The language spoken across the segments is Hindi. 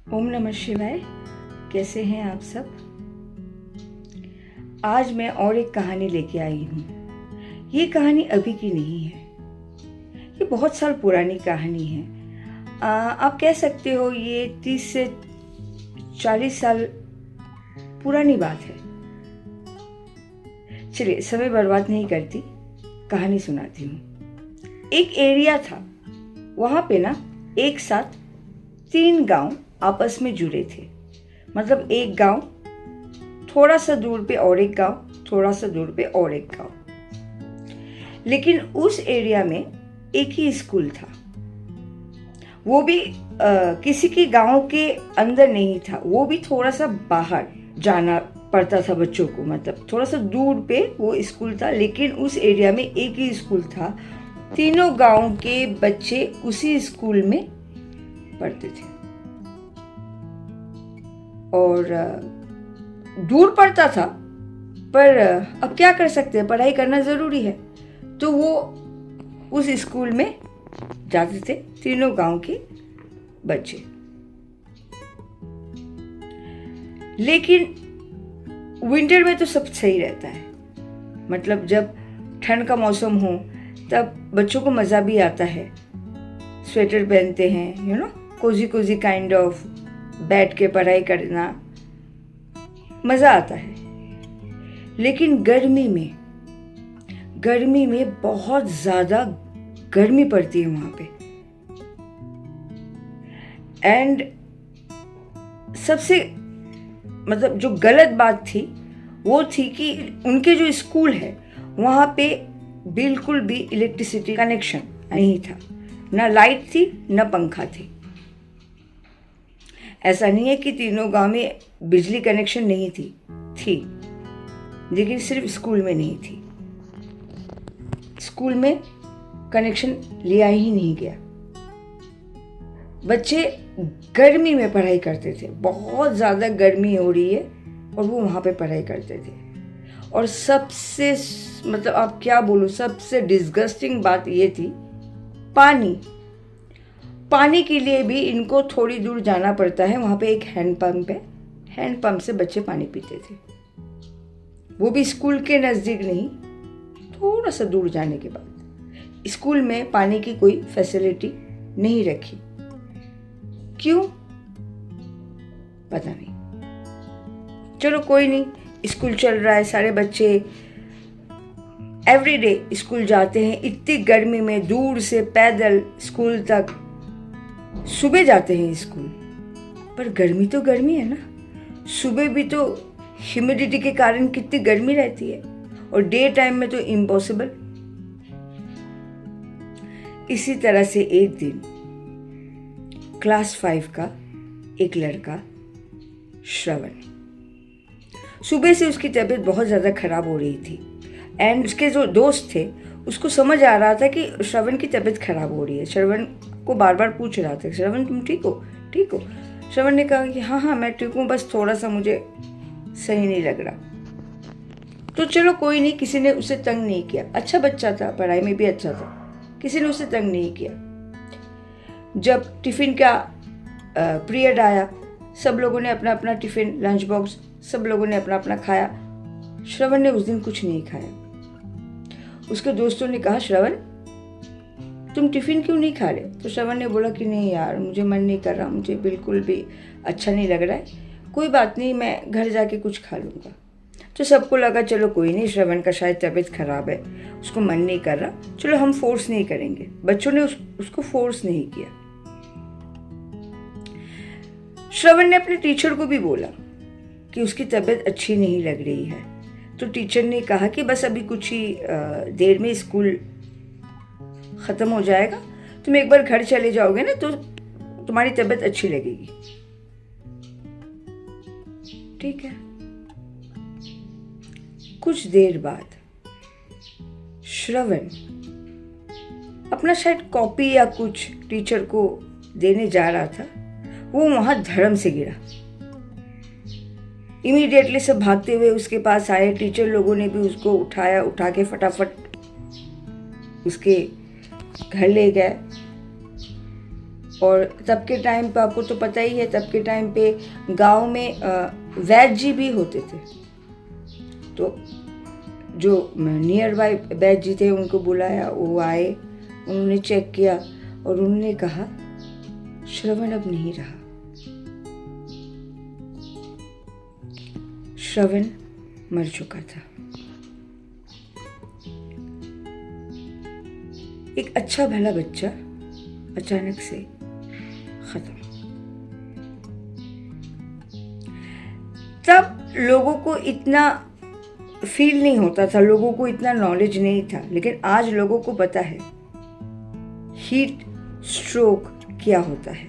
ओम नमः शिवाय। कैसे हैं आप सब। आज मैं और एक कहानी लेके आई हूँ। ये कहानी अभी की नहीं है, ये बहुत साल पुरानी कहानी है। आप कह सकते हो ये 30 से 40 साल पुरानी बात है। चलिए समय बर्बाद नहीं करती, कहानी सुनाती हूँ। एक एरिया था, वहाँ पे ना एक साथ 3 गांव आपस में जुड़े थे। मतलब एक गांव, थोड़ा सा दूर पे और एक गांव, थोड़ा सा दूर पे और एक गांव। लेकिन उस एरिया में एक ही स्कूल था। वो भी किसी के गांव के अंदर नहीं था, वो भी थोड़ा सा बाहर जाना पड़ता था बच्चों को। मतलब थोड़ा सा दूर पे वो स्कूल था, लेकिन उस एरिया में एक ही स्कूल था। तीनों गांव के बच्चे उसी स्कूल में पढ़ते थे और दूर पड़ता था, पर अब क्या कर सकते हैं, पढ़ाई करना ज़रूरी है। तो वो उस स्कूल में जाते थे तीनों गांव के बच्चे। लेकिन विंटर में तो सब सही रहता है। मतलब जब ठंड का मौसम हो तब बच्चों को मज़ा भी आता है। स्वेटर पहनते हैं, कोजी कोजी काइंड ऑफ, बैठ के पढ़ाई करना मज़ा आता है। लेकिन गर्मी में बहुत ज़्यादा गर्मी पड़ती है वहाँ पे। एंड सबसे मतलब जो गलत बात थी वो थी कि उनके जो स्कूल है वहाँ पे बिल्कुल भी इलेक्ट्रिसिटी कनेक्शन नहीं था। ना लाइट थी, ना पंखा थी। ऐसा नहीं है कि तीनों गांव में बिजली कनेक्शन नहीं थी, लेकिन सिर्फ स्कूल में नहीं थी। स्कूल में कनेक्शन लिया ही नहीं गया। बच्चे गर्मी में पढ़ाई करते थे, बहुत ज़्यादा गर्मी हो रही है और वो वहाँ पे पढ़ाई करते थे। और सबसे मतलब आप क्या बोलो, सबसे डिस्गस्टिंग बात ये थी, पानी के लिए भी इनको थोड़ी दूर जाना पड़ता है। वहाँ पे एक हैंडपम्प है, हैंडपम्प से बच्चे पानी पीते थे। वो भी स्कूल के नज़दीक नहीं, थोड़ा सा दूर जाने के बाद। स्कूल में पानी की कोई फैसिलिटी नहीं रखी। क्यों पता नहीं। चलो कोई नहीं, स्कूल चल रहा है, सारे बच्चे एवरीडे स्कूल जाते हैं। इतनी गर्मी में दूर से पैदल स्कूल तक सुबह जाते हैं स्कूल। पर गर्मी तो गर्मी है ना, सुबह भी तो ह्यूमिडिटी के कारण कितनी गर्मी रहती है, और डे टाइम में तो इम्पॉसिबल। इसी तरह से एक दिन क्लास 5 का एक लड़का श्रवण, सुबह से उसकी तबीयत बहुत ज़्यादा खराब हो रही थी। एंड उसके जो दोस्त थे उसको समझ आ रहा था कि श्रवण की तबीयत खराब हो रही है। श्रवण को बार बार पूछ रहा था, श्रवण तुम ठीक हो। श्रवण ने कहा कि हाँ मैं ठीक हूँ, बस थोड़ा सा मुझे सही नहीं लग रहा। तो चलो कोई नहीं, किसी ने उसे तंग नहीं किया। अच्छा बच्चा था, पढ़ाई में भी अच्छा था, किसी ने उसे तंग नहीं किया। जब टिफ़िन का पीरियड आया, सब लोगों ने अपना अपना टिफ़िन, लंच बॉक्स सब लोगों ने अपना अपना खाया। श्रवण ने उस दिन कुछ नहीं खाया। उसके दोस्तों ने कहा, श्रवण तुम टिफ़िन क्यों नहीं खा रहे? तो श्रवण ने बोला कि नहीं यार, मुझे मन नहीं कर रहा, मुझे बिल्कुल भी अच्छा नहीं लग रहा है। कोई बात नहीं, मैं घर जाके कुछ खा लूँगा। तो सबको लगा चलो कोई नहीं, श्रवण का शायद तबीयत खराब है, उसको मन नहीं कर रहा, चलो हम फोर्स नहीं करेंगे। बच्चों ने उसको फोर्स नहीं किया। श्रवण ने अपने टीचर को भी बोला कि उसकी तबीयत अच्छी नहीं लग रही है। तो टीचर ने कहा कि बस अभी कुछ ही देर में स्कूल ख़त्म हो जाएगा, तुम एक बार घर चले जाओगे ना तो तुम्हारी तबीयत अच्छी लगेगी। ठीक है। कुछ देर बाद श्रवण अपना शायद कॉपी या कुछ टीचर को देने जा रहा था, वो वहां धड़म से गिरा। इमीडिएटली सब भागते हुए उसके पास आए। टीचर लोगों ने भी उसको उठाया, उठा के फटाफट उसके घर ले गए और तब के टाइम पे आपको तो पता ही है, तब के टाइम पे गांव में वैद्य जी भी होते थे। तो जो नियर बाय वैद्य जी थे उनको बुलाया, वो आए, उन्होंने चेक किया और उन्होंने कहा श्रवण अब नहीं रहा। श्रवण मर चुका था। एक अच्छा भला बच्चा अचानक से खत्म। तब लोगों को इतना फील नहीं होता था, लोगों को इतना नॉलेज नहीं था, लेकिन आज लोगों को पता है हीट स्ट्रोक क्या होता है।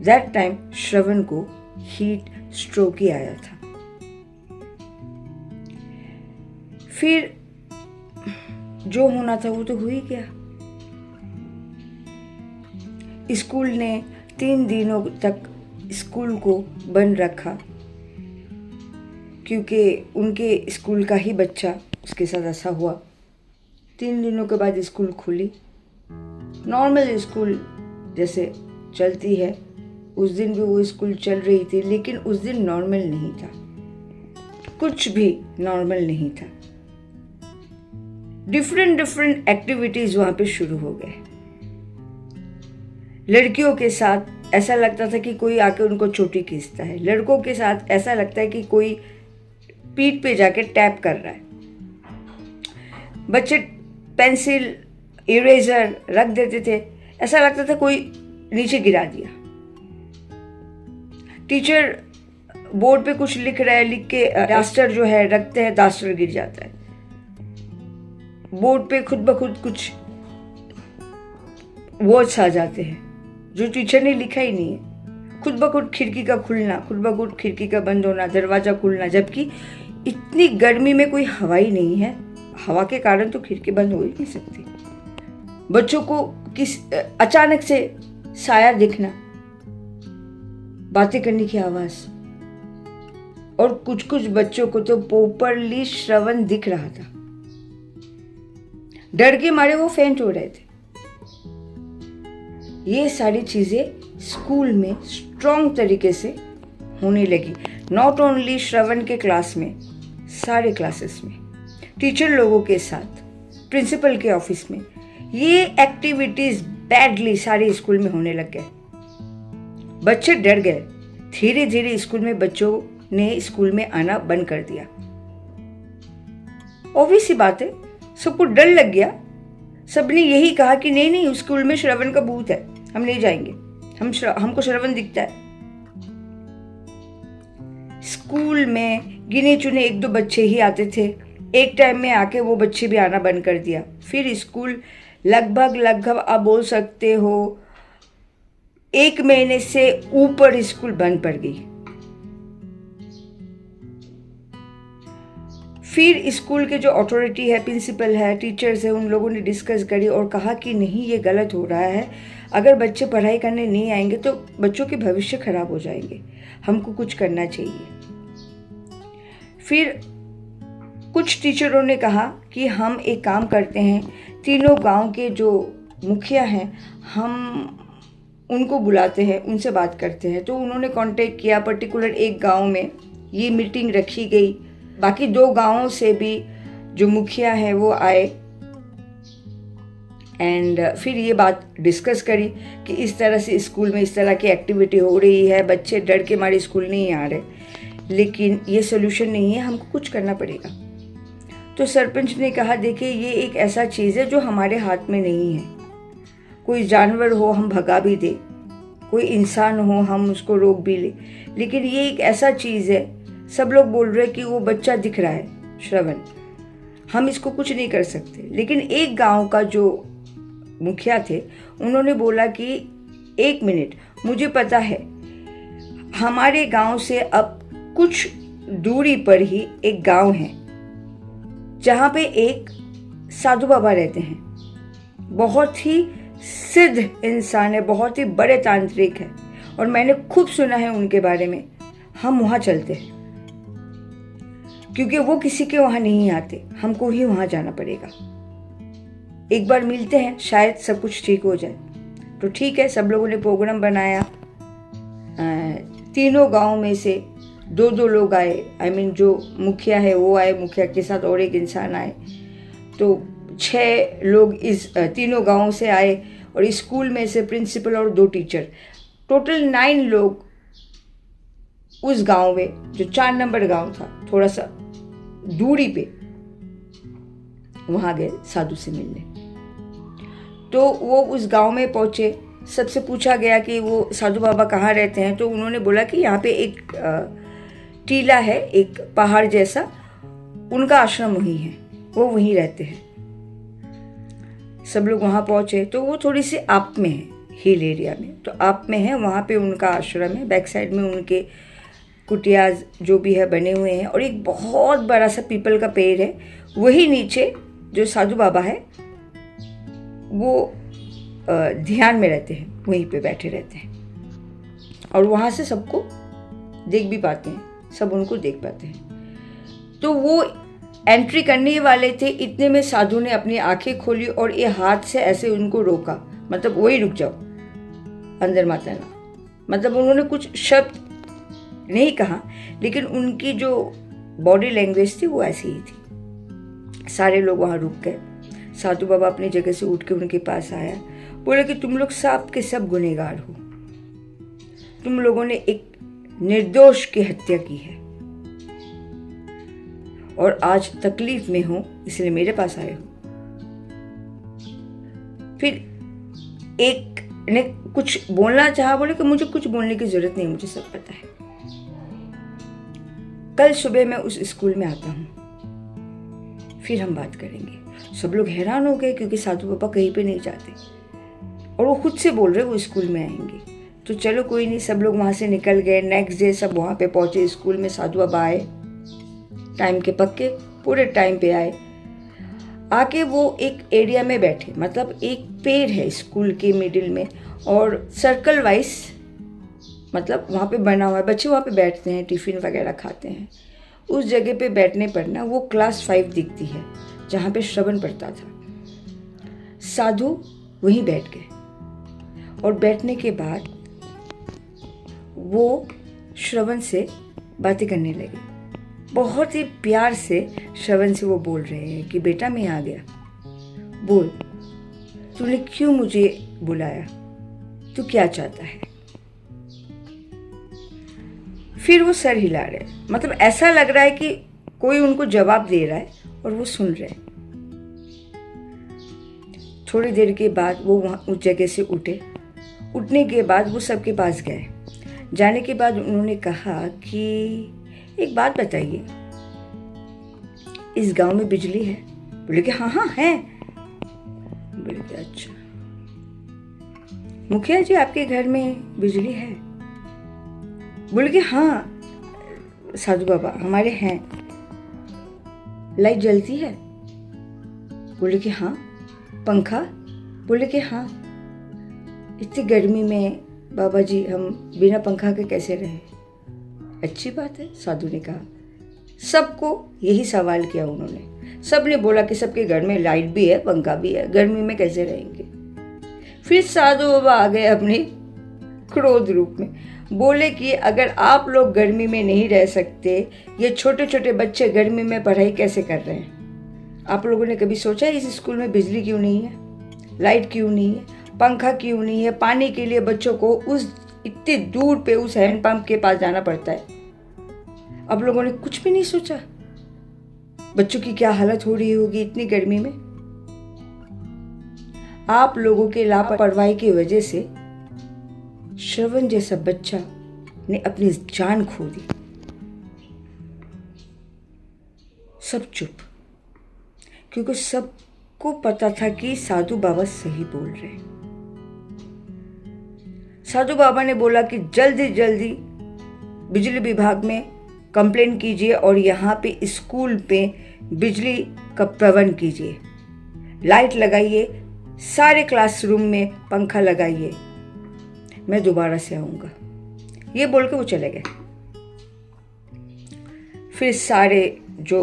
दैट टाइम श्रवण को हीट स्ट्रोक ही आया था। फिर जो होना था वो तो हो ही गया। स्कूल ने 3 दिनों तक स्कूल को बंद रखा, क्योंकि उनके स्कूल का ही बच्चा उसके साथ ऐसा हुआ। 3 दिनों के बाद स्कूल खुली। नॉर्मल स्कूल जैसे चलती है, उस दिन भी वो स्कूल चल रही थी, लेकिन उस दिन नॉर्मल नहीं था, कुछ भी नॉर्मल नहीं था। डिफरेंट एक्टिविटीज वहां पे शुरू हो गए। लड़कियों के साथ ऐसा लगता था कि कोई आके उनको चोटी खींचता है, लड़कों के साथ ऐसा लगता है कि कोई पीठ पे जाके टैप कर रहा है। बच्चे पेंसिल इरेजर रख देते थे, ऐसा लगता था कोई नीचे गिरा दिया। टीचर बोर्ड पे कुछ लिख रहा है, लिख के डास्टर जो है रखते हैं, डास्टर गिर जाता है। बोर्ड पे खुद ब खुद कुछ वर्ड्स आ जाते हैं जो टीचर ने लिखा ही नहीं है। खुद ब खुद खिड़की का खुलना, खुद ब खुद खिड़की का बंद होना, दरवाजा खुलना, जबकि इतनी गर्मी में कोई हवा ही नहीं है। हवा के कारण तो खिड़की बंद हो ही नहीं सकती। बच्चों को अचानक से साया दिखना, बातें करने की आवाज, और कुछ कुछ बच्चों को तो प्रॉपरली श्रवण दिख रहा था। डर के मारे वो फेंट हो रहे थे। ये सारी चीजें स्कूल में स्ट्रॉन्ग तरीके से होने लगी। नॉट ओनली श्रवण के क्लास में, सारे क्लासेस में, टीचर लोगों के साथ, प्रिंसिपल के ऑफिस में ये एक्टिविटीज बैडली सारे स्कूल में होने लग गए। बच्चे डर गए। धीरे धीरे स्कूल में बच्चों ने स्कूल में आना बंद कर दिया। ऑब्वियस सी बात है, सबको डर लग गया। सबने यही कहा कि नहीं नहीं, उस स्कूल में श्रवण का भूत है, हम नहीं जाएंगे, हमको श्रवण दिखता है। स्कूल में गिने चुने 1-2 बच्चे ही आते थे। एक टाइम में आके वो बच्चे भी आना बंद कर दिया। फिर स्कूल लगभग आप बोल सकते हो 1 महीने से ऊपर स्कूल बंद पड़ गई। फिर स्कूल के जो अथॉरिटी है, प्रिंसिपल है, टीचर्स है, उन लोगों ने डिस्कस करी और कहा कि नहीं, ये गलत हो रहा है। अगर बच्चे पढ़ाई करने नहीं आएंगे तो बच्चों के भविष्य खराब हो जाएंगे, हमको कुछ करना चाहिए। फिर कुछ टीचरों ने कहा कि हम एक काम करते हैं, तीनों गांव के जो मुखिया हैं हम उनको बुलाते हैं, उनसे बात करते हैं। तो उन्होंने कांटेक्ट किया, पर्टिकुलर एक गांव में ये मीटिंग रखी गई। बाकी 2 गांवों से भी जो मुखिया है वो आए एंड फिर ये बात डिस्कस करी कि इस तरह से स्कूल में इस तरह की एक्टिविटी हो रही है, बच्चे डर के मारे स्कूल नहीं आ रहे, लेकिन ये सोल्यूशन नहीं है, हमको कुछ करना पड़ेगा। तो सरपंच ने कहा, देखिए ये एक ऐसा चीज़ है जो हमारे हाथ में नहीं है। कोई जानवर हो हम भगा भी दे, कोई इंसान हो हम उसको रोक भी ले, लेकिन ये एक ऐसा चीज़ है, सब लोग बोल रहे हैं कि वो बच्चा दिख रहा है श्रवण, हम इसको कुछ नहीं कर सकते। लेकिन एक गांव का जो मुखिया थे उन्होंने बोला कि 1 मिनट, मुझे पता है हमारे गांव से अब कुछ दूरी पर ही एक गांव है जहाँ पे एक साधु बाबा रहते हैं, बहुत ही सिद्ध इंसान है, बहुत ही बड़े तांत्रिक है, और मैंने खूब सुना है उनके बारे में। हम वहाँ चलते हैं, क्योंकि वो किसी के वहाँ नहीं आते, हमको ही वहाँ जाना पड़ेगा। एक बार मिलते हैं, शायद सब कुछ ठीक हो जाए। तो ठीक है, सब लोगों ने प्रोग्राम बनाया। तीनों गांव में से 2-2 लोग आए। जो मुखिया है वो आए, मुखिया के साथ और एक इंसान आए, तो 6 लोग इस तीनों गांव से आए, और इस स्कूल में से प्रिंसिपल और 2 टीचर, टोटल 9 लोग उस गांव में, जो 4 नंबर गांव था, थोड़ा सा दूरी पे, वहां गए साधु से मिलने। तो वो उस गांव में पहुंचे, सबसे पूछा गया कि वो साधु बाबा कहाँ रहते हैं। तो उन्होंने बोला कि यहाँ पे एक टीला है, एक पहाड़ जैसा, उनका आश्रम वहीं है, वो वहीं रहते हैं। सब लोग वहाँ पहुँचे, तो वो थोड़ी सी आप में है, हिल एरिया में, तो आप में है, वहाँ पे उनका आश्रम है। बैक साइड में उनके कुटियाज जो भी है बने हुए हैं, और एक बहुत बड़ा सा पीपल का पेड़ है। वही नीचे जो साधु बाबा है वो ध्यान में रहते हैं, वहीं पे बैठे रहते हैं, और वहाँ से सबको देख भी पाते हैं, सब उनको देख पाते हैं। तो वो एंट्री करने वाले थे, इतने में साधु ने अपनी आंखें खोली और ये हाथ से ऐसे उनको रोका, मतलब वही रुक जाओ, अंदर मत आना। मतलब उन्होंने कुछ शब्द नहीं कहा, लेकिन उनकी जो बॉडी लैंग्वेज थी वो ऐसी ही थी। सारे लोग वहाँ रुक गए। साधु बाबा अपनी जगह से उठ के उनके पास आया, बोले कि तुम लोग सब के सब गुनहगार हो, तुम लोगों ने एक निर्दोष की हत्या की है, और आज तकलीफ में हो, इसलिए मेरे पास आए हो। फिर एक ने कुछ बोलना चाहा, बोले कि मुझे कुछ बोलने की जरूरत नहीं, मुझे सब पता है, कल सुबह मैं उस स्कूल में आता हूँ, फिर हम बात करेंगे। सब लोग हैरान हो गए, क्योंकि साधु बाबा कहीं पे नहीं जाते, और वो खुद से बोल रहे वो स्कूल में आएंगे। तो चलो कोई नहीं, सब लोग वहाँ से निकल गए। नेक्स्ट डे सब वहाँ पे पहुँचे स्कूल में। साधु बाबा आए, टाइम के पक्के, पूरे टाइम पे आए। आके वो एक एरिया में बैठे, मतलब एक पेड़ है स्कूल के मिडिल में, और सर्कल वाइज मतलब वहाँ पे बना हुआ है, बच्चे वहाँ पे बैठते हैं, टिफ़िन वगैरह खाते हैं। उस जगह पे बैठने पर ना वो क्लास 5 दिखती है, जहाँ पे श्रवण पढ़ता था। साधु वहीं बैठ गए, और बैठने के बाद वो श्रवण से बातें करने लगे। बहुत ही प्यार से श्रवण से वो बोल रहे हैं कि बेटा मैं आ गया, बोल तूने क्यों मुझे बुलाया, तू क्या चाहता है। फिर वो सर हिला रहे, मतलब ऐसा लग रहा है कि कोई उनको जवाब दे रहा है और वो सुन रहे। थोड़ी देर के बाद वो वहाँ उस जगह से उठे। उठने के बाद वो सबके पास गए। जाने के बाद उन्होंने कहा कि एक बात बताइए, इस गांव में बिजली है? बोले कि हाँ हाँ है। बोले कि अच्छा, मुखिया जी आपके घर में बिजली है? बोले कि हाँ साधु बाबा हमारे हैं। लाइट जलती है? बोले कि हाँ। पंखा? बोले कि हाँ। इतनी गर्मी में बाबा जी हम बिना पंखा के कैसे रहे? अच्छी बात है, साधु ने कहा। सबको यही सवाल किया उन्होंने। सब ने बोला कि सबके घर में लाइट भी है, पंखा भी है, गर्मी में कैसे रहेंगे। फिर साधु बाबा आ गए अपने क्रोध रूप में, बोले कि अगर आप लोग गर्मी में नहीं रह सकते, ये छोटे छोटे बच्चे गर्मी में पढ़ाई कैसे कर रहे हैं? आप लोगों ने कभी सोचा इस स्कूल में बिजली क्यों नहीं है, लाइट क्यों नहीं है, पंखा क्यों नहीं है? पानी के लिए बच्चों को उस इतने दूर पे उस हैंडपंप के पास जाना पड़ता है। आप लोगों ने कुछ भी नहीं सोचा बच्चों की क्या हालत हो रही होगी इतनी गर्मी में? आप लोगों के लापरवाही की वजह से श्रवण जैसा बच्चा ने अपनी जान खो दी। सब चुप, क्योंकि सबको पता था कि साधु बाबा सही बोल रहे हैं। साधु बाबा ने बोला कि जल्दी जल्दी बिजली विभाग में कंप्लेंट कीजिए और यहाँ पे स्कूल पे बिजली का प्रबंध कीजिए, लाइट लगाइए, सारे क्लासरूम में पंखा लगाइए, मैं दोबारा से आऊँगा। ये बोल के वो चले गए। फिर सारे जो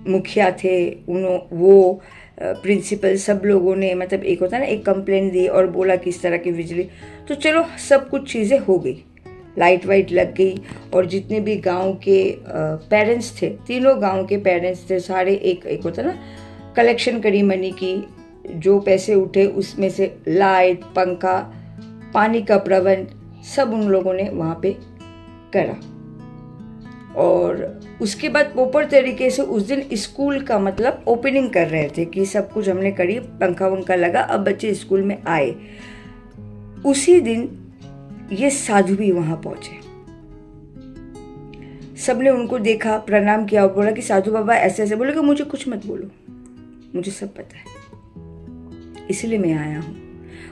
मुखिया थे वो प्रिंसिपल सब लोगों ने मतलब एक होता है ना, एक कंप्लेंट दी और बोला कि इस तरह की बिजली, तो चलो सब कुछ चीज़ें हो गई, लाइट वाइट लग गई। और जितने भी गांव के पेरेंट्स थे, तीनों गांव के पेरेंट्स थे, सारे एक होता ना कलेक्शन करी मनी की, जो पैसे उठे उसमें से लाइट, पंखा, पानी का प्रबंध सब उन लोगों ने वहाँ पे करा। और उसके बाद प्रॉपर तरीके से उस दिन स्कूल का मतलब ओपनिंग कर रहे थे कि सब कुछ हमने करी, पंखा वंखा लगा, अब बच्चे स्कूल में आए। उसी दिन ये साधु भी वहां पहुंचे। सबने उनको देखा, प्रणाम किया और बोला कि साधु बाबा ऐसे ऐसे। बोले कि मुझे कुछ मत बोलो, मुझे सब पता है, इसलिए मैं आया हूँ।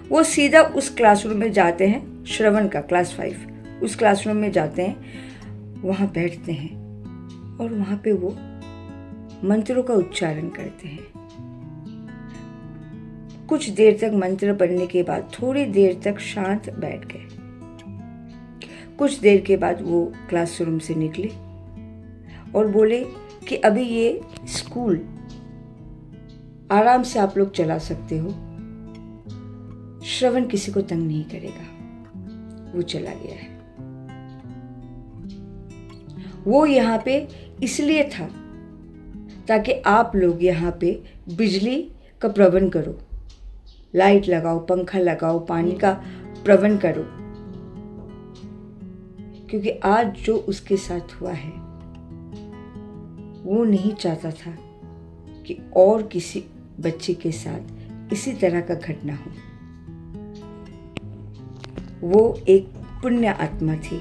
वो सीधा उस क्लासरूम में जाते हैं, श्रवण का क्लास 5, उस क्लासरूम में जाते हैं, वहाँ बैठते हैं और वहाँ पे वो मंत्रों का उच्चारण करते हैं। कुछ देर तक मंत्र पढ़ने के बाद थोड़ी देर तक शांत बैठ गए। कुछ देर के बाद वो क्लासरूम से निकले और बोले कि अभी ये स्कूल आराम से आप लोग चला सकते हो, श्रवण किसी को तंग नहीं करेगा। वो चला गया है। वो यहाँ पे इसलिए था ताकि आप लोग यहाँ पे बिजली का प्रबंध करो, लाइट लगाओ, पंखा लगाओ, पानी का प्रबंध करो। क्योंकि आज जो उसके साथ हुआ है वो नहीं चाहता था कि और किसी बच्चे के साथ इसी तरह का घटना हो। वो एक पुण्य आत्मा थी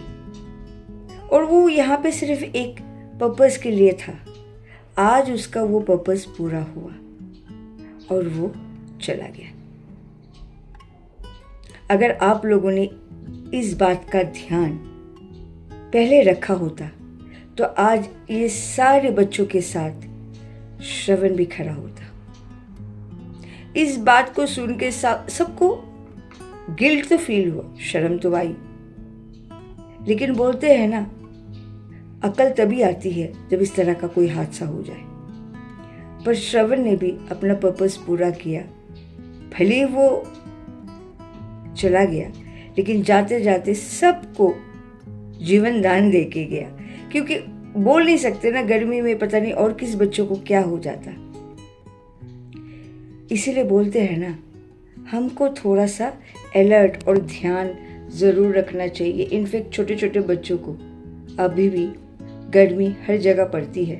और वो यहाँ पे सिर्फ एक पर्पस के लिए था। आज उसका वो पर्पस पूरा हुआ और वो चला गया। अगर आप लोगों ने इस बात का ध्यान पहले रखा होता तो आज ये सारे बच्चों के साथ श्रवण भी खड़ा होता। इस बात को सुन के सबको गिल्ट तो फील हुआ, शर्म तो आई, लेकिन बोलते हैं ना, अकल तभी आती है जब इस तरह का कोई हादसा हो जाए। पर श्रवण ने भी अपना पर्पस पूरा किया। भले वो चला गया, लेकिन जाते जाते सबको जीवन दान दे के गया। क्योंकि बोल नहीं सकते ना, गर्मी में पता नहीं और किस बच्चों को क्या हो जाता। इसीलिए बोलते हैं ना, हमको थोड़ा सा अलर्ट और ध्यान ज़रूर रखना चाहिए। इनफैक्ट छोटे छोटे बच्चों को अभी भी गर्मी हर जगह पड़ती है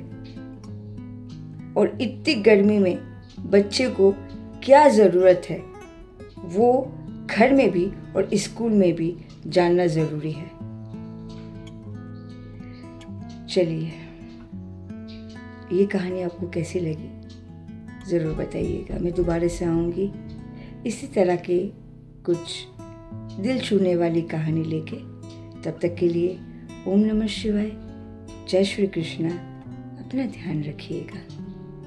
और इतनी गर्मी में बच्चे को क्या ज़रूरत है वो घर में भी और स्कूल में भी जानना ज़रूरी है। चलिए, ये कहानी आपको कैसी लगी ज़रूर बताइएगा। मैं दोबारा से आऊँगी इसी तरह के कुछ दिल छूने वाली कहानी लेके। तब तक के लिए ओम नमः शिवाय, जय श्री कृष्णा। अपना ध्यान रखिएगा।